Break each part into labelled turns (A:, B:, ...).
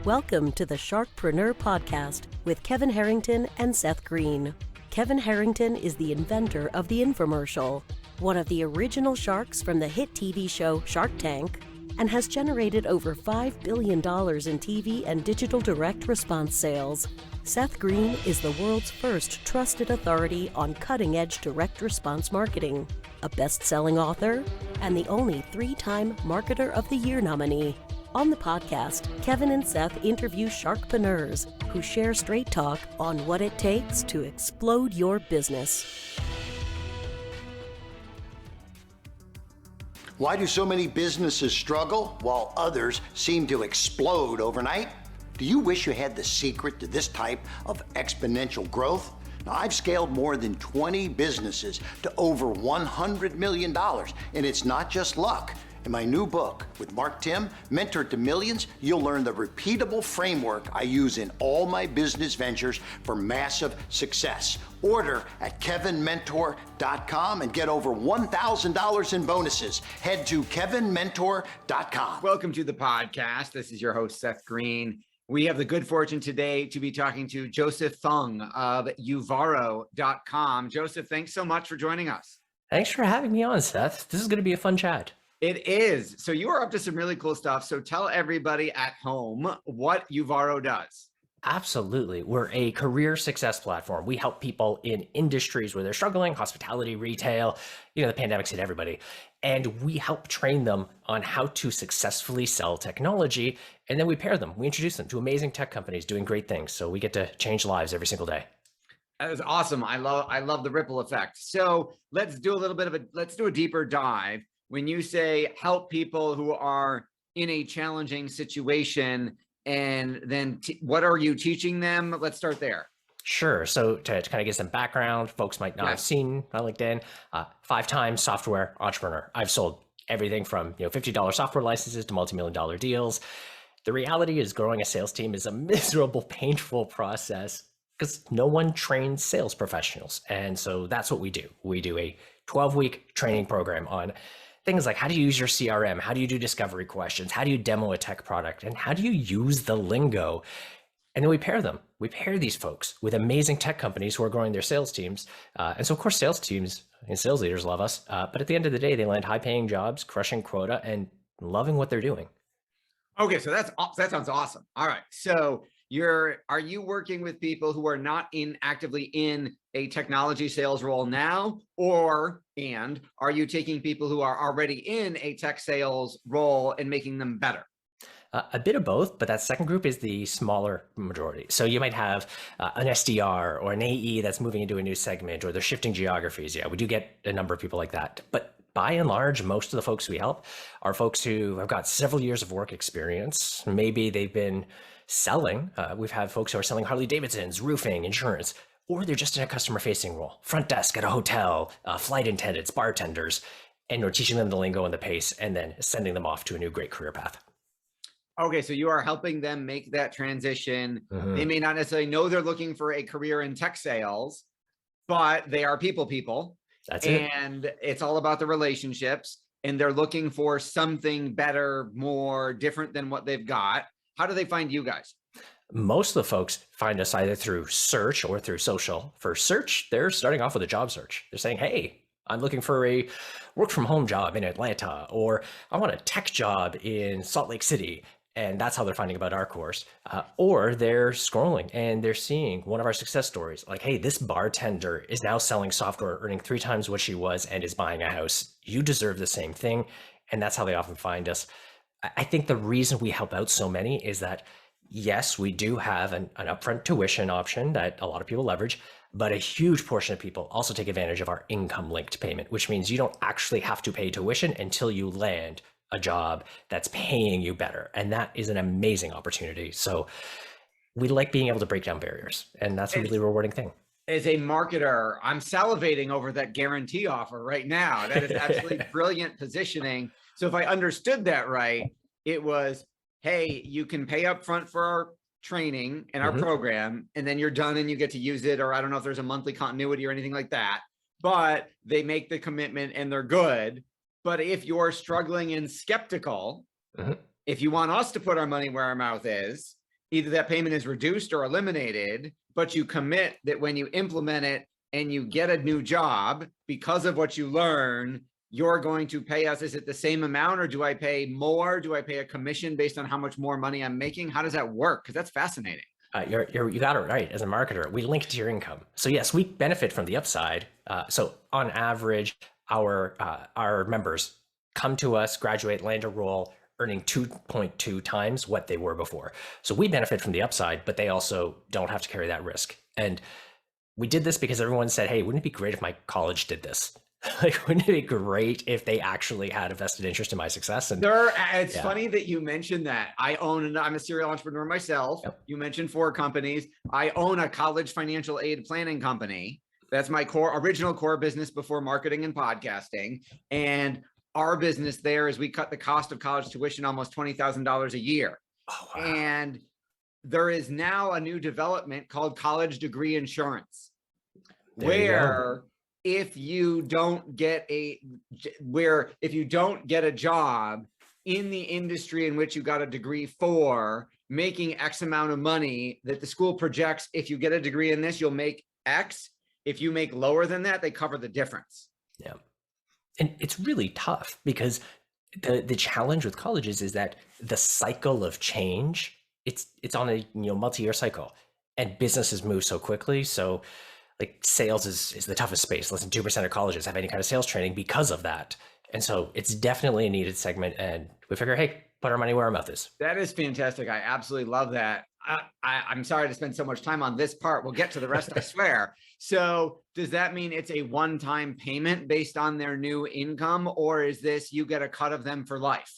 A: Welcome to the Sharkpreneur podcast with Kevin Harrington and Seth Greene. Kevin Harrington is the inventor of the infomercial, one of the original sharks from the hit TV show Shark Tank, and has generated over $5 billion in TV and digital direct response sales. Seth Greene is the world's first trusted authority on cutting-edge direct response marketing, a best-selling author, and the only 3-time Marketer of the Year nominee. On the podcast, Kevin and Seth interview Sharkpreneurs who share straight talk on what it takes to explode your business.
B: Why do so many businesses struggle while others seem to explode overnight? Do you wish you had the secret to this type of exponential growth? Now, I've scaled more than 20 businesses to over $100 million, and it's not just luck. In my new book with Mark Tim, Mentor to Millions, you'll learn the repeatable framework I use in all my business ventures for massive success. Order at kevinmentor.com and get over $1,000 in bonuses. Head to kevinmentor.com.
C: Welcome to the podcast. This is your host, Seth Greene. We have the good fortune today to be talking to Joseph Fung of Uvarro.com. Joseph, thanks so much for joining us.
D: Thanks for having me on, Seth. This is going to be a fun chat.
C: It is. So you are up to some really cool stuff. So tell everybody at home what Uvarro does.
D: Absolutely. We're a career success platform. We help people in industries where they're struggling, hospitality, retail, the pandemic's hit everybody. And we help train them on how to successfully sell technology. And then we pair them. We introduce them to amazing tech companies doing great things. So we get to change lives every single day.
C: That is awesome. I love the ripple effect. So let's do a deeper dive. When you say help people who are in a challenging situation, and then what are you teaching them? Let's start there.
D: Sure. So to kind of get some background, folks might not have seen my LinkedIn, 5-time software entrepreneur. I've sold everything from $50 software licenses to multi-million-dollar deals. The reality is growing a sales team is a miserable, painful process because no one trains sales professionals. And so that's what we do. We do a 12-week training program on things like how do you use your CRM? How do you do discovery questions? How do you demo a tech product? And how do you use the lingo? And then we pair them. We pair these folks with amazing tech companies who are growing their sales teams. And so, of course, sales teams and sales leaders love us. But at the end of the day, they land high-paying jobs, crushing quota, and loving what they're doing.
C: Okay, so that sounds awesome. All right, so are you working with people who are not actively in a technology sales role now, and are you taking people who are already in a tech sales role and making them better?
D: A bit of both, but that second group is the smaller majority. So you might have an SDR or an AE that's moving into a new segment, or they're shifting geographies. Yeah, we do get a number of people like that. But by and large, most of the folks we help are folks who have got several years of work experience. Maybe they've been selling. We've had folks who are selling Harley Davidsons, roofing, insurance, or they're just in a customer-facing role, front desk at a hotel, flight attendants, bartenders, and we're teaching them the lingo and the pace, and then sending them off to a new great career path.
C: Okay, so you are helping them make that transition.
D: Mm-hmm.
C: They may not necessarily know they're looking for a career in tech sales, but they are people.
D: That's it.
C: And it's all about the relationships, and they're looking for something better, more different than what they've got. How do they find you guys?
D: Most of the folks find us either through search or through social. For search, they're starting off with a job search. They're saying, hey, I'm looking for a work from home job in Atlanta, or I want a tech job in Salt Lake City. And that's how they're finding about our course. Or they're scrolling and they're seeing one of our success stories. Like, hey, this bartender is now selling software, earning 3 times what she was, and is buying a house. You deserve the same thing. And that's how they often find us. I think the reason we help out so many is that, yes, we do have an upfront tuition option that a lot of people leverage, but a huge portion of people also take advantage of our income-linked payment, which means you don't actually have to pay tuition until you land a job that's paying you better. And that is an amazing opportunity. So we like being able to break down barriers, and that's a really rewarding thing.
C: As a marketer, I'm salivating over that guarantee offer right now. That is absolutely brilliant positioning. So if I understood that right, it was, hey, you can pay up front for our training and our program, and then you're done and you get to use it. Or I don't know if there's a monthly continuity or anything like that, but they make the commitment and they're good. But if you're struggling and skeptical, if you want us to put our money where our mouth is, either that payment is reduced or eliminated, but you commit that when you implement it and you get a new job, because of what you learn, you're going to pay us. Is it the same amount, or do I pay more? Do I pay a commission based on how much more money I'm making? How does that work? Because that's fascinating.
D: You got it right. As a marketer, we link to your income. So yes, we benefit from the upside. So on average, our members come to us, graduate, land a role, earning 2.2 times what they were before. So we benefit from the upside, but they also don't have to carry that risk. And we did this because everyone said, hey, wouldn't it be great if my college did this? Like, wouldn't it be great if they actually had a vested interest in my success? And
C: it's funny that you mentioned that. I'm a serial entrepreneur myself. Yep. You mentioned 4 companies. I own a college financial aid planning company. That's my original core business before marketing and podcasting. And our business there is we cut the cost of college tuition almost $20,000 a year.
D: Oh, wow.
C: And there is now a new development called college degree insurance, where if you don't get a job in the industry in which you got a degree for, making X amount of money, that the school projects, if you get a degree in this, you'll make X. If you make lower than that, they cover the difference.
D: Yeah. And it's really tough because the challenge with colleges is that the cycle of change, it's on a multi-year cycle, and businesses move so quickly. So like sales is the toughest space. Less than 2% of colleges have any kind of sales training because of that. And so it's definitely a needed segment. And we figure, hey, put our money where our mouth is.
C: That is fantastic. I absolutely love that. I'm sorry to spend so much time on this part. We'll get to the rest, I swear. So does that mean it's a one-time payment based on their new income, or is this you get a cut of them for life?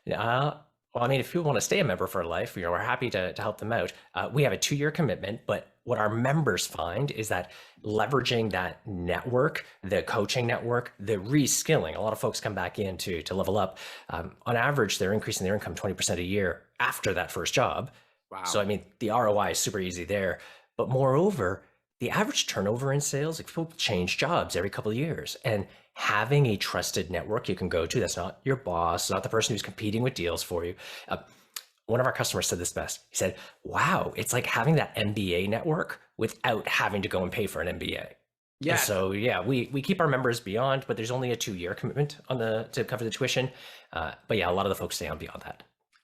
D: Well, I mean, if people want to stay a member for life, we're happy to help them out. We have a 2-year commitment, but what our members find is that leveraging that network, the coaching network, the reskilling, a lot of folks come back in to level up. On average, they're increasing their income 20% a year after that first job.
C: Wow.
D: So, I mean, the ROI is super easy there. But moreover, the average turnover in sales, like people change jobs every couple of years, and having a trusted network you can go to, that's not your boss, not the person who's competing with deals for you. One of our customers said this best. He said, wow, it's like having that MBA network without having to go and pay for an MBA. Yeah. And so we keep our members beyond, but there's only a 2-year commitment to cover the tuition. But yeah, a lot of the folks stay on beyond that.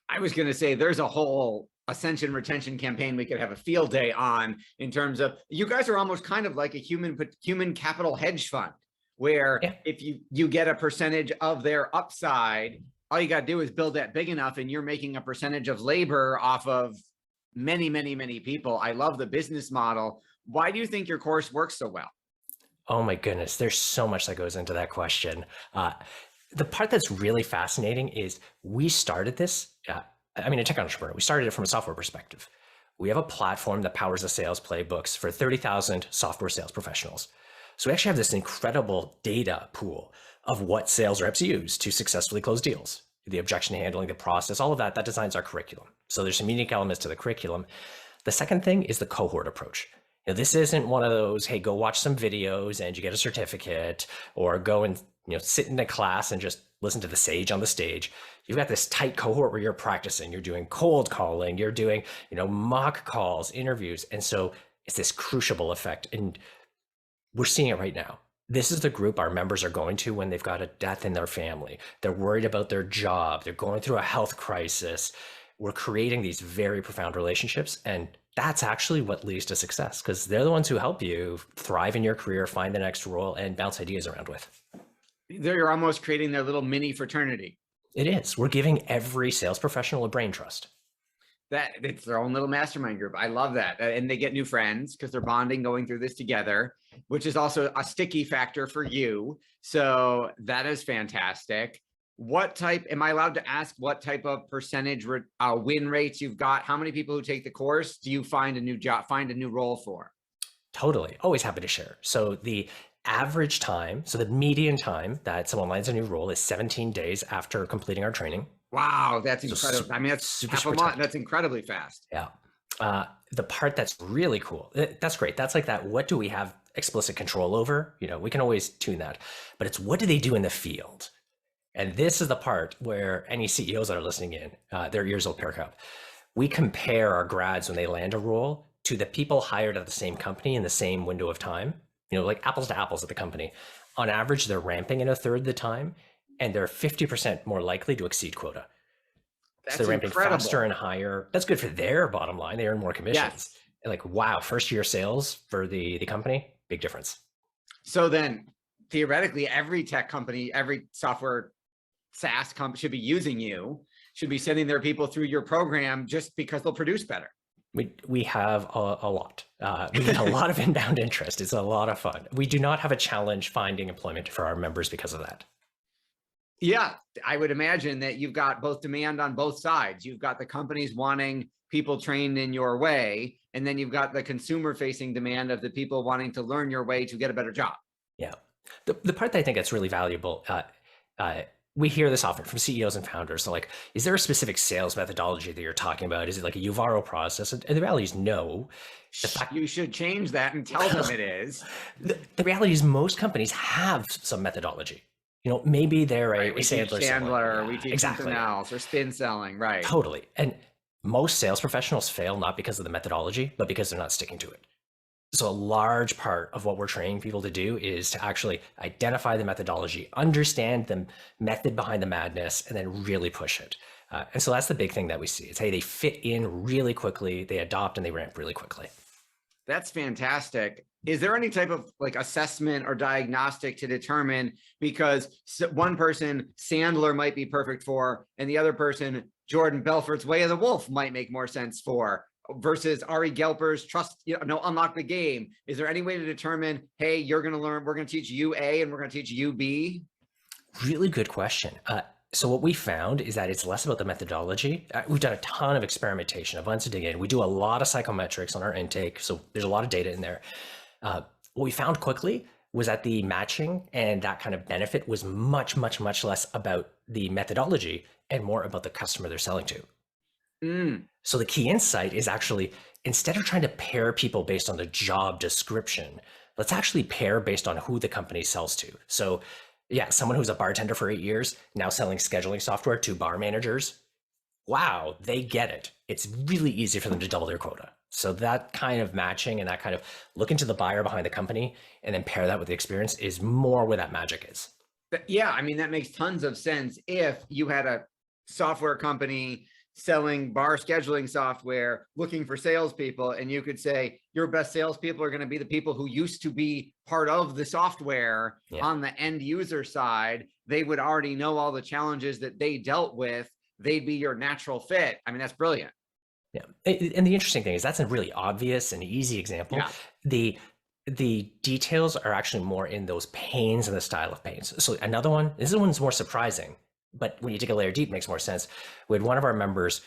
C: I was going to say there's a whole ascension retention campaign we could have a field day on, in terms of, you guys are almost kind of like a human capital hedge fund, where if you get a percentage of their upside, all you got to do is build that big enough, and you're making a percentage of labor off of many, many, many people. I love the business model. Why do you think your course works so well?
D: Oh my goodness, there's so much that goes into that question. The part that's really fascinating is we started this, a tech entrepreneur, we started it from a software perspective. We have a platform that powers the sales playbooks for 30,000 software sales professionals. So we actually have this incredible data pool of what sales reps use to successfully close deals, the objection handling, the process, all of that designs our curriculum. So there's some unique elements to the curriculum. The second thing is the cohort approach. This isn't one of those, hey, go watch some videos and you get a certificate, or go and sit in a class and just listen to the sage on the stage. You've got this tight cohort where you're practicing, you're doing cold calling, you're doing mock calls, interviews. And so it's this crucible effect. And we're seeing it right now. This is the group our members are going to when they've got a death in their family. They're worried about their job. They're going through a health crisis. We're creating these very profound relationships. And that's actually what leads to success, because they're the ones who help you thrive in your career, find the next role, and bounce ideas around with.
C: You're almost creating their little mini fraternity.
D: It is. We're giving every sales professional a brain trust.
C: That it's their own little mastermind group. I love that. And they get new friends because they're bonding, going through this together, which is also a sticky factor for you. So that is fantastic. Am I allowed to ask what type of percentage win rates you've got? How many people who take the course do you find a new job, find a new role for?
D: Totally. Always happy to share. So the average time, so the median time that someone lands a new role is 17 days after completing our training.
C: Wow, that's incredible. That's half a month. That's incredibly fast.
D: Yeah. The part that's really cool, that's great. That's like that. What do we have explicit control over? We can always tune that, but it's what do they do in the field? And this is the part where any CEOs that are listening in, their ears will perk up. we compare our grads when they land a role to the people hired at the same company in the same window of time, like apples to apples at the company. On average, they're ramping in a third the time, and they're 50% more likely to exceed quota.
C: That's
D: so they're ramping
C: incredible.
D: faster and higher. That's good for their bottom line. They earn more commissions.
C: Yes.
D: And like, wow, first year sales for the company, big difference.
C: So then theoretically, every tech company, every software SaaS company should be using you, should be sending their people through your program just because they'll produce better.
D: We have a lot. We get a lot of inbound interest. It's a lot of fun. We do not have a challenge finding employment for our members because of that.
C: Yeah, I would imagine that you've got both demand on both sides. You've got the companies wanting people trained in your way, and then you've got the consumer facing demand of the people wanting to learn your way to get a better job.
D: Yeah. The part that I think that's really valuable, we hear this often from CEOs and founders. So like, is there a specific sales methodology that you're talking about? Is it like a Uvarro process? And the reality is no.
C: You should change that and tell them it is.
D: The reality is most companies have some methodology. Maybe they're a
C: Sandler, we teach
D: exactly.
C: something else, or spin selling, right?
D: Totally. And most sales professionals fail not because of the methodology, but because they're not sticking to it. So a large part of what we're training people to do is to actually identify the methodology, understand the method behind the madness, and then really push it. And so that's the big thing that we see. It's, hey, they fit in really quickly, they adopt, and they ramp really quickly.
C: That's fantastic. Is there any type of like assessment or diagnostic to determine, because one person Sandler might be perfect for, and the other person Jordan Belfort's Way of the Wolf might make more sense for, versus Ari Gelper's Unlock the Game? Is there any way to determine, hey, you're going to learn, we're going to teach you A and we're going to teach you B?
D: Really good question. So what we found is that it's less about the methodology. We've done a ton of experimentation, a bunch of digging in. We do a lot of psychometrics on our intake, so there's a lot of data in there. What we found quickly was that the matching and that kind of benefit was much, much, much less about the methodology and more about the customer they're selling to. So the key insight is actually, instead of trying to pair people based on the job description, let's actually pair based on who the company sells to. So yeah, someone who's a bartender for 8 years, now selling scheduling software to bar managers. Wow, they get it. It's really easy for them to double their quota. So that kind of matching and that kind of look into the buyer behind the company and then pair that with the experience is more where that magic is.
C: Yeah, I mean, that makes tons of sense. If you had a software company selling bar scheduling software, looking for salespeople, and you could say your best salespeople are going to be the people who used to be part of the software on the end user side. They would already know all the challenges that they dealt with. They'd be your natural fit. I mean, that's brilliant.
D: Yeah. And the interesting thing is that's a really obvious and easy example. Yeah. The details are actually more in those pains and the style of pains. So another one, this one's more surprising, but when you dig a layer deep, it makes more sense. We had one of our members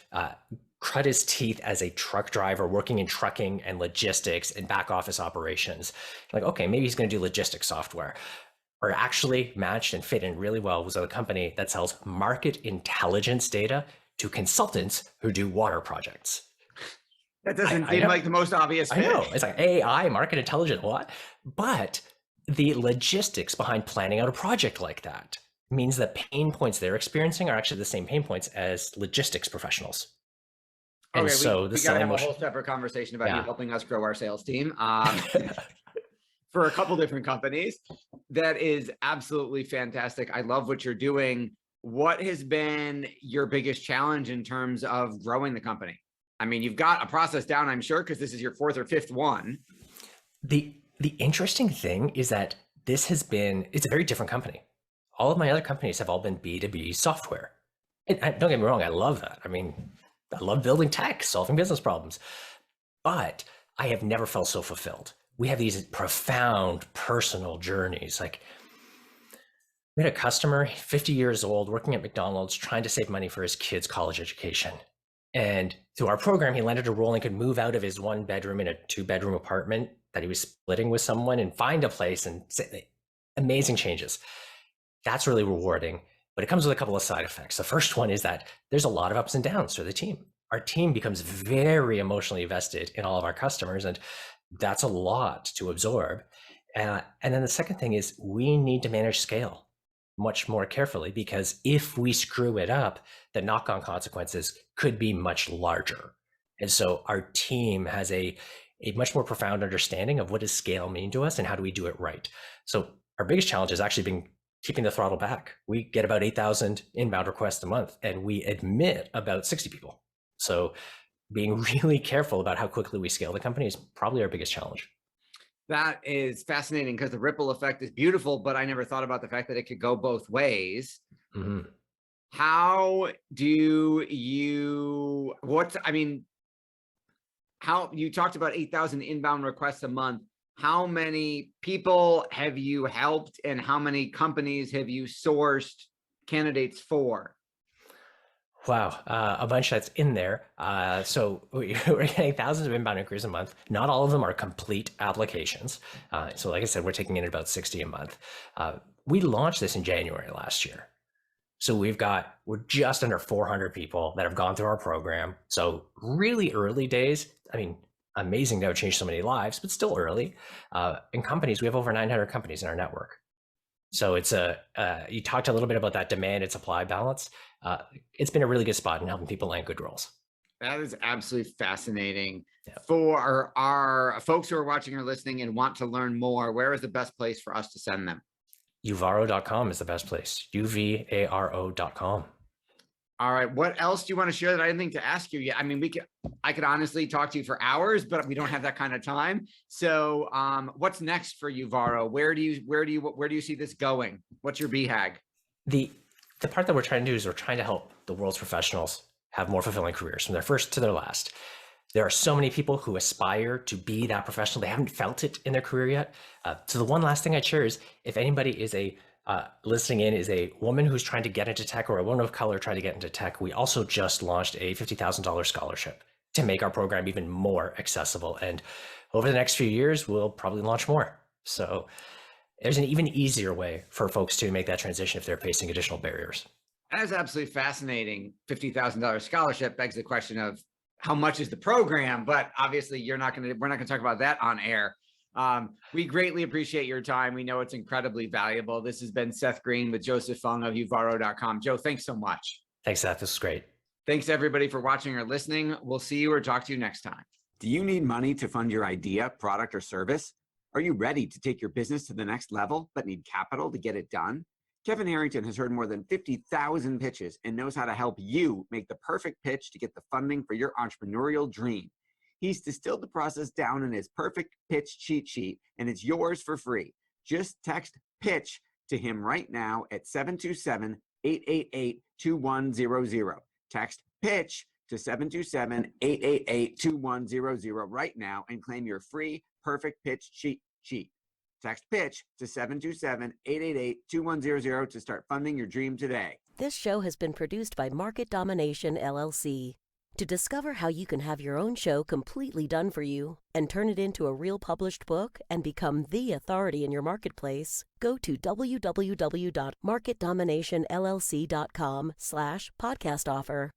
D: cut his teeth as a truck driver working in trucking and logistics and back office operations. Like, okay, maybe he's going to do logistics software. Or actually matched and fit in really well was a company that sells market intelligence data to consultants who do water projects.
C: That doesn't seem like the most obvious fit.
D: I know. It's like AI, market intelligence, what? But the logistics behind planning out a project like that means that pain points they're experiencing are actually the same pain points as logistics professionals. And
C: okay,
D: so
C: we got to have a whole separate conversation about you helping us grow our sales team for a couple different companies. That is absolutely fantastic. I love what you're doing. What has been your biggest challenge in terms of growing the company? I mean, you've got a process down, I'm sure, because this is your fourth or fifth one.
D: The interesting thing is that it's a very different company. All of my other companies have all been B2B software. And don't get me wrong, I love that. I mean, I love building tech, solving business problems, but I have never felt so fulfilled. We have these profound personal journeys. Like, we had a customer, 50 years old, working at McDonald's, trying to save money for his kid's college education. And through our program, he landed a role and could move out of his 1-bedroom in a 2-bedroom apartment that he was splitting with someone and find a place, and amazing changes. That's really rewarding, but it comes with a couple of side effects. The first one is that there's a lot of ups and downs for the team. Our team becomes very emotionally invested in all of our customers, and that's a lot to absorb. And then the second thing is we need to manage scale much more carefully, because if we screw it up, the knock-on consequences could be much larger. And so our team has a much more profound understanding of what does scale mean to us and how do we do it right. So our biggest challenge has actually been keeping the throttle back. We get about 8,000 inbound requests a month, and we admit about 60 people. So being really careful about how quickly we scale the company is probably our biggest challenge.
C: That is fascinating because the ripple effect is beautiful, but I never thought about the fact that it could go both ways.
D: Mm-hmm.
C: How do you, how you talked about 8,000 inbound requests a month. How many people have you helped and how many companies have you sourced candidates for?
D: Wow, a bunch that's in there. So we're getting thousands of inbound inquiries a month. Not all of them are complete applications. So like I said, we're taking in about 60 a month. We launched this in January last year. So we're just under 400 people that have gone through our program. So really early days. I mean, amazing to have changed so many lives, but still early. In companies, we have over 900 companies in our network. So it's you talked a little bit about that demand and supply balance. It's been a really good spot in helping people land good roles.
C: That is absolutely fascinating.
D: Yeah.
C: For our folks who are watching or listening and want to learn more, where is the best place for us to send them?
D: Uvarro.com is the best place. Uvaro.com.
C: All right. What else do you want to share that I didn't think to ask you yet? I mean, I could honestly talk to you for hours, but we don't have that kind of time. So what's next for Uvarro? Where do you see this going? What's your BHAG?
D: The part that we're trying to do is we're trying to help the world's professionals have more fulfilling careers from their first to their last. There are so many people who aspire to be that professional. They haven't felt it in their career yet. So the one last thing I'd share is if anybody is listening in is a woman who's trying to get into tech or a woman of color trying to get into tech, we also just launched a $50,000 scholarship to make our program even more accessible. And over the next few years, we'll probably launch more. So there's an even easier way for folks to make that transition if they're facing additional barriers.
C: That is absolutely fascinating. $50,000 scholarship begs the question of how much is the program, but obviously we're not going to talk about that on air. We greatly appreciate your time. We know it's incredibly valuable. This has been Seth Greene with Joseph Fung of Uvarro.com. Joe, thanks so much.
D: Thanks, Seth. This was great.
C: Thanks everybody for watching or listening. We'll see you or talk to you next time.
E: Do you need money to fund your idea, product, or service? Are you ready to take your business to the next level, but need capital to get it done? Kevin Harrington has heard more than 50,000 pitches and knows how to help you make the perfect pitch to get the funding for your entrepreneurial dream. He's distilled the process down in his perfect pitch cheat sheet, and it's yours for free. Just text PITCH to him right now at 727-888-2100. Text PITCH to 727-888-2100 right now and claim your free perfect pitch cheat sheet. Text PITCH to 727-888-2100 to start funding your dream today.
A: This show has been produced by Market Domination, LLC. To discover how you can have your own show completely done for you and turn it into a real published book and become the authority in your marketplace, go to www.marketdominationllc.com/podcast offer.